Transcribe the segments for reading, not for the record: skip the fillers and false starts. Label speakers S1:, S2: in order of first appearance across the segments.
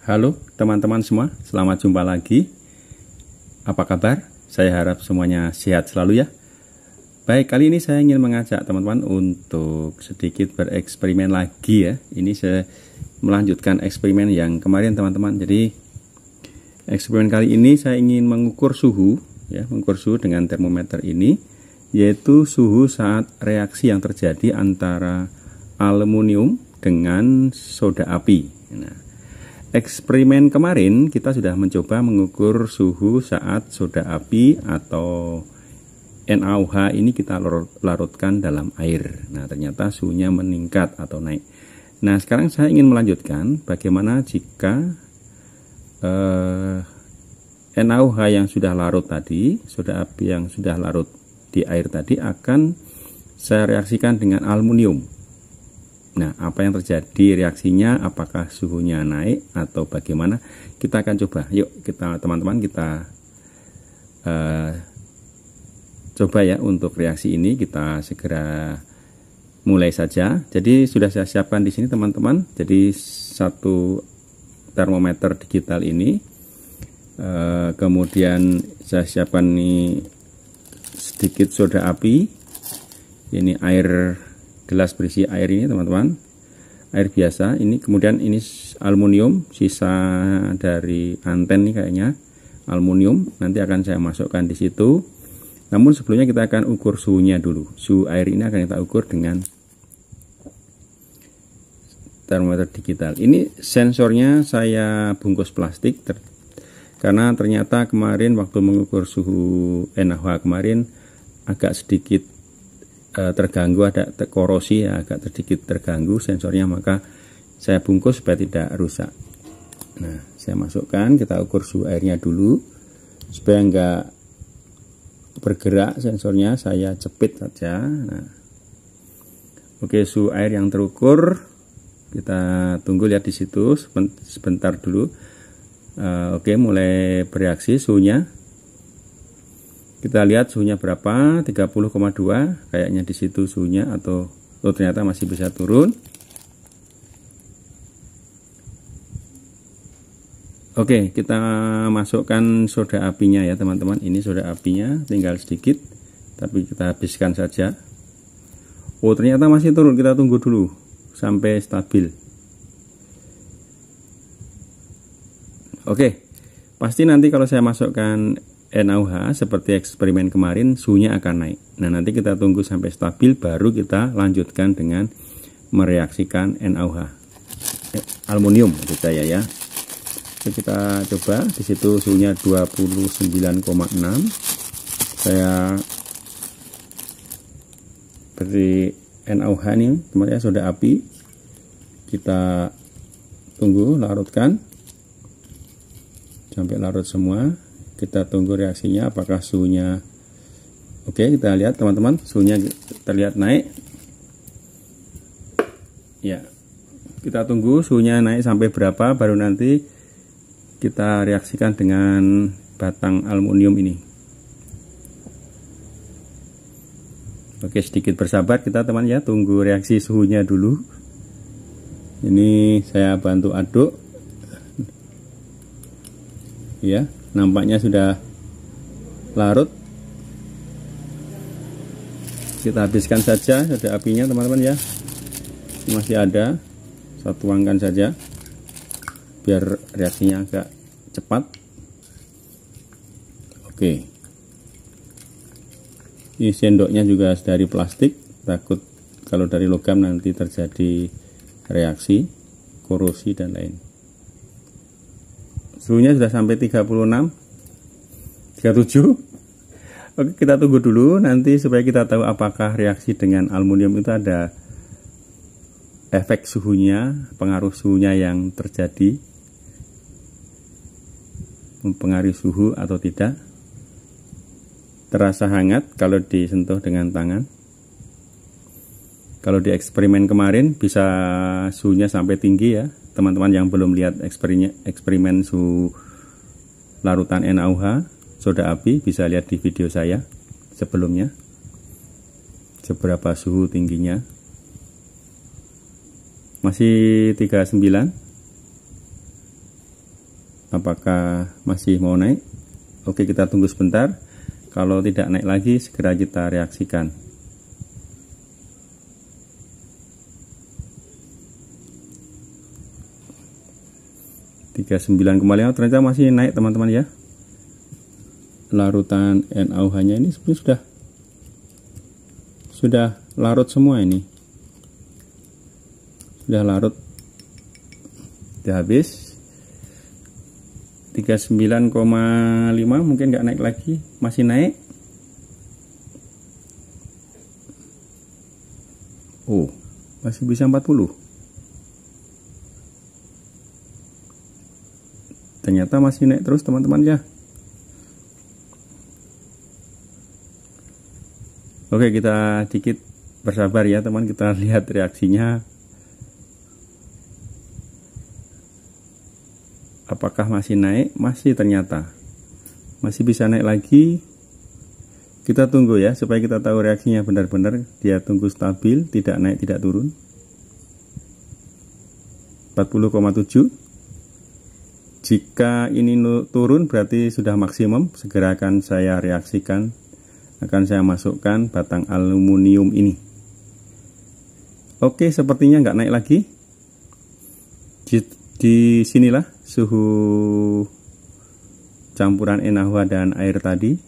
S1: Halo teman-teman semua, selamat jumpa lagi. Apa kabar? Saya harap semuanya sehat selalu ya. Baik, kali ini saya ingin mengajak teman-teman untuk sedikit bereksperimen lagi ya. Ini saya melanjutkan eksperimen yang kemarin teman-teman. Jadi eksperimen kali ini saya ingin mengukur suhu ya, mengukur suhu dengan termometer ini, yaitu suhu saat reaksi yang terjadi antara aluminium dengan soda api. Nah, eksperimen kemarin kita sudah mencoba mengukur suhu saat soda api atau NaOH ini kita larutkan dalam air. Nah, ternyata suhunya meningkat atau naik. Nah, sekarang saya ingin melanjutkan bagaimana jika NaOH yang sudah larut tadi, soda api yang sudah larut di air tadi akan saya reaksikan dengan aluminium. Nah, apa yang terjadi reaksinya, apakah suhunya naik atau bagaimana, kita akan coba. Yuk kita teman-teman kita coba ya untuk reaksi ini. Kita segera mulai saja. Jadi sudah saya siapkan di sini teman-teman. Jadi satu termometer digital ini, kemudian saya siapkan nih sedikit soda api. Ini air, gelas berisi air ini teman-teman, air biasa ini. Kemudian ini aluminium, sisa dari anten nih kayaknya aluminium, nanti akan saya masukkan di situ. Namun sebelumnya kita akan ukur suhunya dulu. Suhu air ini akan kita ukur dengan termometer digital. Ini sensornya saya bungkus plastik karena ternyata kemarin waktu mengukur suhu NaOH kemarin agak sedikit terganggu, ada korosi ya, agak sedikit terganggu sensornya, maka saya bungkus supaya tidak rusak. Nah, saya masukkan, kita ukur suhu airnya dulu supaya enggak bergerak sensornya, saya cepit saja. Nah, oke, suhu air yang terukur kita tunggu, lihat di situ sebentar dulu. Oke, mulai bereaksi suhunya. Kita lihat suhunya berapa, 30,2 kayaknya di situ suhunya, atau ternyata masih bisa turun. Oke, kita masukkan soda apinya ya teman-teman. Ini soda apinya tinggal sedikit, tapi kita habiskan saja. Oh, ternyata masih turun, kita tunggu dulu sampai stabil. Oke, pasti nanti kalau saya masukkan NaOH seperti eksperimen kemarin, suhunya akan naik. Nah, nanti kita tunggu sampai stabil, baru kita lanjutkan dengan mereaksikan NaOH aluminium maksud saya ya. Oke, kita coba. Di situ suhunya 29,6. Saya beri NaOH nih teman ya, soda api. Kita tunggu larutkan sampai larut semua. Kita tunggu reaksinya, apakah suhunya oke. Kita lihat teman-teman, suhunya terlihat naik ya. Kita tunggu suhunya naik sampai berapa, baru nanti kita reaksikan dengan batang aluminium ini. Oke, sedikit bersabar kita teman ya, tunggu reaksi suhunya dulu. Ini saya bantu aduk ya. Nampaknya sudah larut. Kita habiskan saja soda apinya teman-teman ya. Masih ada, saya tuangkan saja biar reaksinya agak cepat. Oke, ini sendoknya juga dari plastik, takut kalau dari logam nanti terjadi reaksi, korosi dan lain. Suhunya sudah sampai 36, 37. Oke, kita tunggu dulu nanti supaya kita tahu apakah reaksi dengan aluminium itu ada efek suhunya, pengaruh suhunya yang terjadi, mempengaruhi suhu atau tidak. Terasa hangat kalau disentuh dengan tangan. Kalau di eksperimen kemarin bisa suhunya sampai tinggi ya. Teman-teman yang belum lihat eksperimen suhu larutan NaOH soda api, bisa lihat di video saya sebelumnya seberapa suhu tingginya. Masih 39. apakah masih mau naik. Oke, kita tunggu sebentar. Kalau tidak naik lagi, segera kita reaksikan. Ternyata masih naik teman-teman ya. Larutan NaOH nya ini sebenarnya sudah larut semua ini. Sudah larut. Sudah habis. 39,5 mungkin nggak naik lagi, masih naik. Oh, masih bisa 40. Ternyata masih naik terus teman-teman ya. Oke, kita dikit bersabar ya teman, kita lihat reaksinya. Apakah masih naik? Masih, ternyata masih bisa naik lagi. Kita tunggu ya, supaya kita tahu reaksinya benar-benar dia tunggu stabil, tidak naik tidak turun. 40,7. Jika ini turun berarti sudah maksimum. Segera akan saya reaksikan, akan saya masukkan batang aluminium ini. Oke, sepertinya nggak naik lagi. Di sinilah suhu campuran NaOH dan air tadi.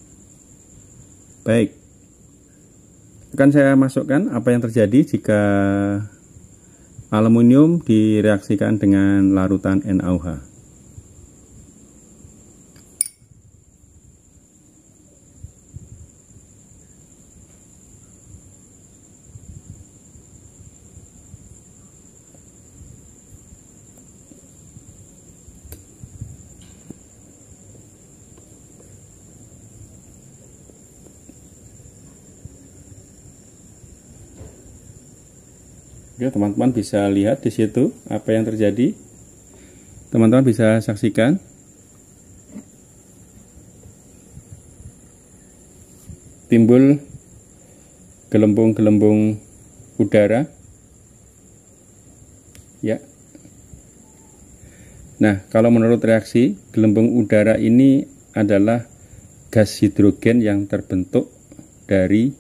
S1: Baik, akan saya masukkan apa yang terjadi jika aluminium direaksikan dengan larutan NaOH. Oke, teman-teman bisa lihat di situ apa yang terjadi. Teman-teman bisa saksikan. Timbul gelembung-gelembung udara. Ya. Nah, kalau menurut reaksi, gelembung udara ini adalah gas hidrogen yang terbentuk dari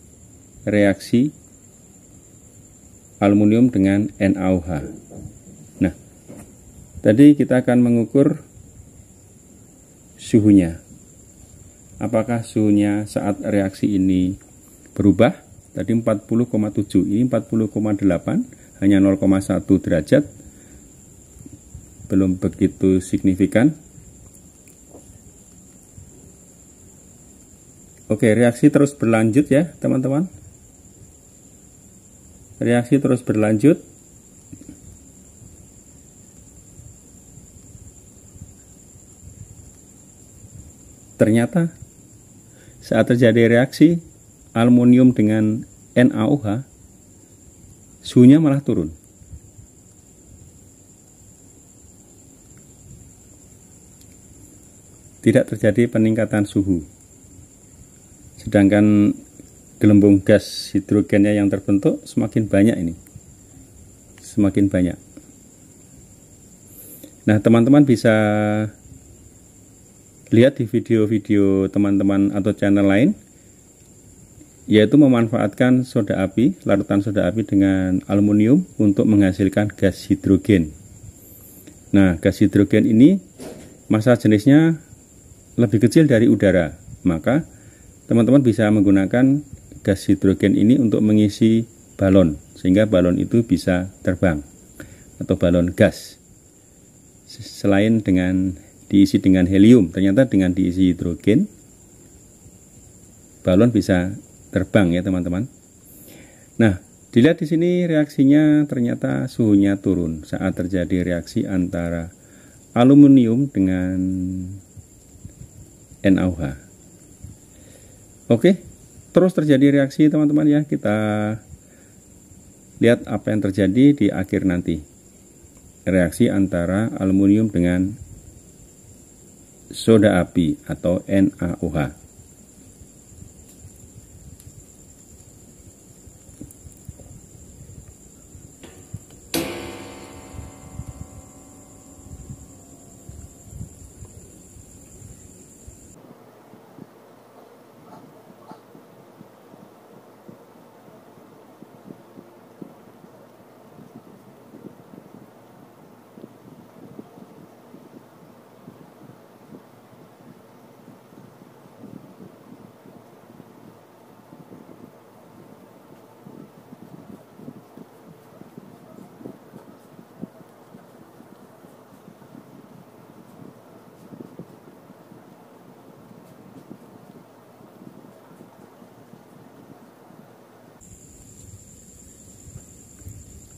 S1: reaksi aluminium dengan NaOH. Nah, tadi kita akan mengukur suhunya. Apakah suhunya saat reaksi ini berubah? Tadi 40,7, ini 40,8, hanya 0,1 derajat. Belum begitu signifikan. Oke, reaksi terus berlanjut ya, teman-teman. Reaksi terus berlanjut. Ternyata saat terjadi reaksi aluminium dengan NaOH, suhunya malah turun. Tidak terjadi peningkatan suhu. Sedangkan gelembung gas hidrogennya yang terbentuk semakin banyak ini. Semakin banyak. Nah, teman-teman bisa lihat di video-video teman-teman atau channel lain, yaitu memanfaatkan soda api, larutan soda api dengan aluminium untuk menghasilkan gas hidrogen. Nah, gas hidrogen ini massa jenisnya lebih kecil dari udara. Maka teman-teman bisa menggunakan gas hidrogen ini untuk mengisi balon, sehingga balon itu bisa terbang, atau balon gas. Selain dengan diisi dengan helium, ternyata dengan diisi hidrogen, balon bisa terbang ya teman-teman. Nah, dilihat di sini reaksinya ternyata suhunya turun saat terjadi reaksi antara aluminium dengan NaOH. Oke, terus terjadi reaksi teman-teman ya. Kita lihat apa yang terjadi di akhir nanti. Reaksi antara aluminium dengan soda api atau NaOH.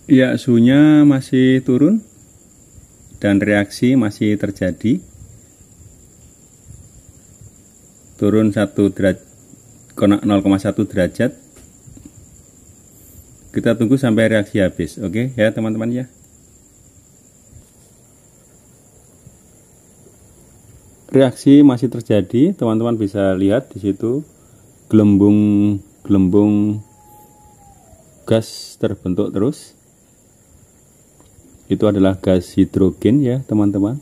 S1: Ya, suhunya masih turun dan reaksi masih terjadi. Turun 0,1 derajat. Kita tunggu sampai reaksi habis. Oke ya teman-teman ya. Reaksi masih terjadi, teman-teman bisa lihat di situ gelembung gas terbentuk terus. Itu adalah gas hidrogen ya teman-teman.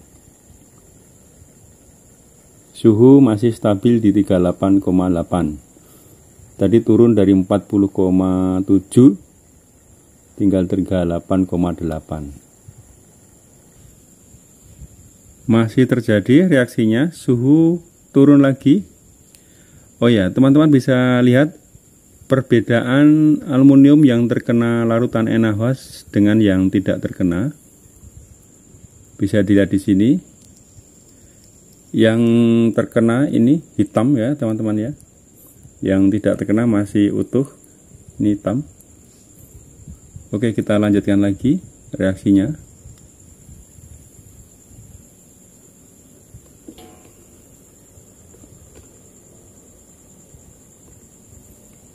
S1: Suhu masih stabil di 38,8. Tadi turun dari 40,7 tinggal 38,8. Masih terjadi reaksinya, suhu turun lagi. Oh ya, teman-teman bisa lihat perbedaan aluminium yang terkena larutan NaOH dengan yang tidak terkena. Bisa dilihat di sini. Yang terkena ini hitam ya, teman-teman ya. Yang tidak terkena masih utuh, ini hitam. Oke, kita lanjutkan lagi reaksinya.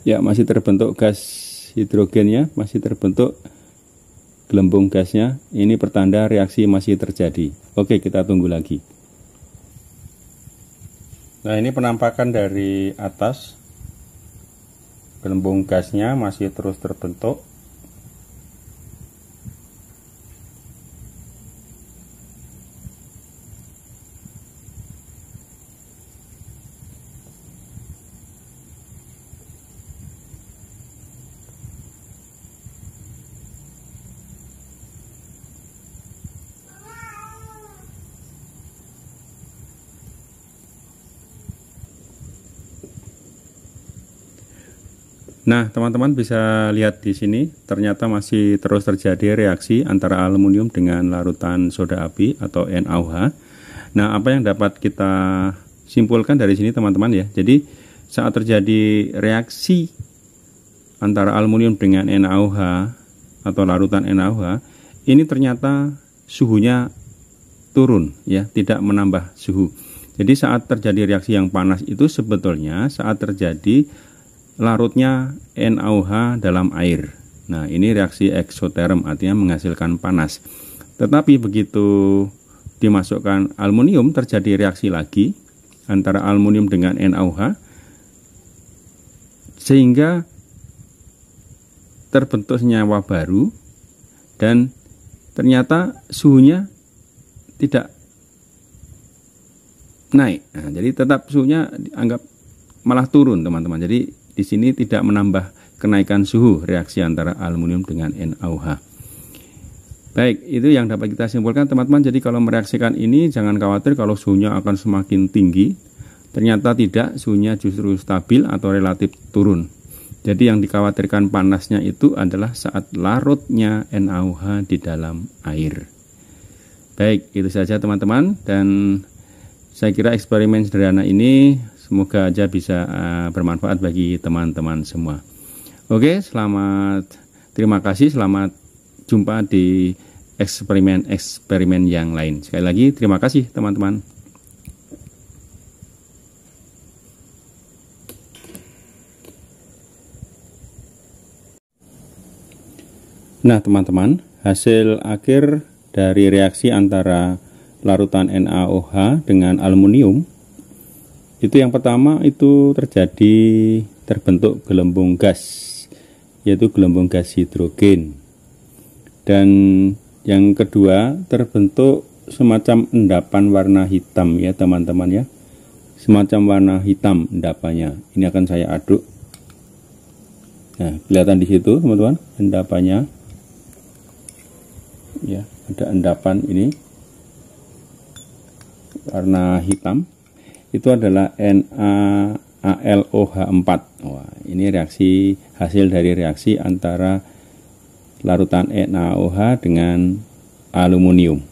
S1: Ya, masih terbentuk gas hidrogennya, masih terbentuk gelembung gasnya. Ini pertanda reaksi masih terjadi. Oke, kita tunggu lagi. Nah, ini penampakan dari atas. Gelembung gasnya masih terus terbentuk. Nah, teman-teman bisa lihat di sini, ternyata masih terus terjadi reaksi antara aluminium dengan larutan soda api atau NaOH. Nah, apa yang dapat kita simpulkan dari sini, teman-teman ya? Jadi, saat terjadi reaksi antara aluminium dengan NaOH atau larutan NaOH, ini ternyata suhunya turun, ya, tidak menambah suhu. Jadi, saat terjadi reaksi yang panas itu sebetulnya saat terjadi larutnya NaOH dalam air. Nah, ini reaksi eksoterm, artinya menghasilkan panas. Tetapi begitu dimasukkan aluminium, terjadi reaksi lagi antara aluminium dengan NaOH, sehingga terbentuk senyawa baru dan ternyata suhunya tidak naik. Nah, jadi tetap suhunya dianggap malah turun, teman-teman. Jadi di sini tidak menambah kenaikan suhu reaksi antara aluminium dengan NaOH. Baik, itu yang dapat kita simpulkan, teman-teman. Jadi kalau mereaksikan ini jangan khawatir kalau suhunya akan semakin tinggi. Ternyata tidak, suhunya justru stabil atau relatif turun. Jadi yang dikhawatirkan panasnya itu adalah saat larutnya NaOH di dalam air. Baik, itu saja teman-teman, dan saya kira eksperimen sederhana ini semoga aja bisa bermanfaat bagi teman-teman semua. Oke, terima kasih, selamat jumpa di eksperimen yang lain. Sekali lagi terima kasih teman-teman. Nah teman-teman, hasil akhir dari reaksi antara larutan NaOH dengan aluminium itu, yang pertama itu terbentuk gelembung gas, yaitu gelembung gas hidrogen. Dan yang kedua terbentuk semacam endapan warna hitam ya teman-teman ya. Semacam warna hitam endapannya. Ini akan saya aduk. Nah, kelihatan di situ teman-teman endapannya. Ya, ada endapan ini warna hitam. Itu adalah NaAlOH4. Wah, ini hasil dari reaksi antara larutan NaOH dengan aluminium.